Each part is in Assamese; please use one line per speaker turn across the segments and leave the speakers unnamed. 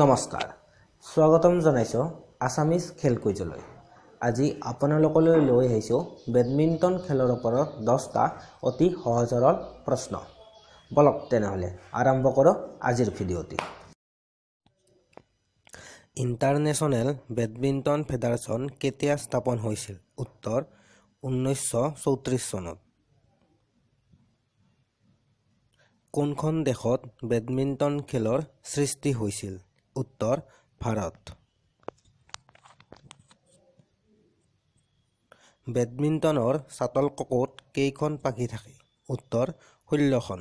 নমস্কাৰ স্বাগতম জনাইছো আসামিজ খেল কুইজলৈ আজি আপোনালোকলৈ লৈ আহিছো বেডমিণ্টন খেলৰ ওপৰত 10টা অতি সহজ সৰল প্ৰশ্ন বলক তেনেহলে আৰম্ভ কৰো আজিৰ ভিডিঅ'টি ইণ্টাৰনেশ্যনেল বেডমিণ্টন ফেডাৰেশ্যন কেতিয়া স্থাপন হৈছিল উত্তৰ 1934 চনত কোনখন দেশত বেডমিণ্টন খেলৰ সৃষ্টি হৈছিল উত্তৰ ভাৰত বেডমিণ্টনৰ শাটলককত কেইখন পাখি থাকে উত্তৰ 16খন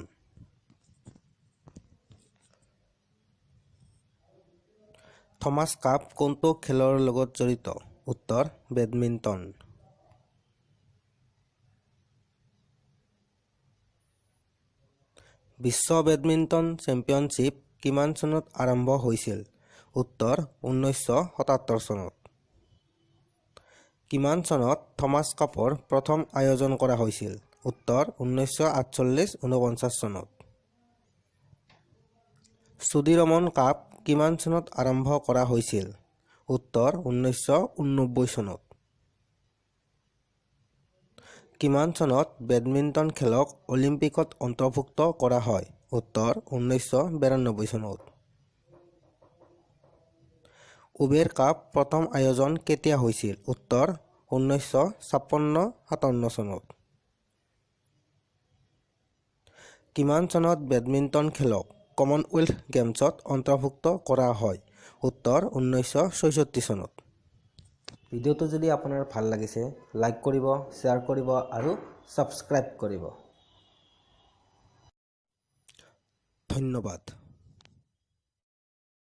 থমাস কাপ কোনটো খেলৰ লগত জড়িত উত্তৰ বেডমিণ্টন বিশ্ব বেডমিণ্টন চেম্পিয়নশ্বিপ কিমান চনত আৰম্ভ হৈছিল উত্তৰ 1977 চনত কিমান চনত থমাস কাপৰ প্ৰথম আয়োজন কৰা হৈছিল উত্তৰ 1948-49 চনত সুধীৰমন কাপ কিমান চনত আৰম্ভ কৰা হৈছিল উত্তৰ 1989 চনত কিমান চনত বেডমিণ্টন খেলক অলিম্পিকত অন্তৰ্ভুক্ত কৰা হয় উত্তৰ 1992 চনত উবেৰ কাপ প্ৰথম আয়োজন কেতিয়া হৈছিল উত্তৰ 1956-57 চনত কিমান চনত বেডমিণ্টন খেলক কমনৱেলথ গেমছত অন্তৰ্ভুক্ত কৰা হয় উত্তৰ 1966 চনত ভিডিঅ'টো যদি আপোনাৰ ভাল লাগিছে লাইক কৰিব শ্বেয়াৰ কৰিব আৰু সাবস্ক্ৰাইব কৰিব ধন্যবাদ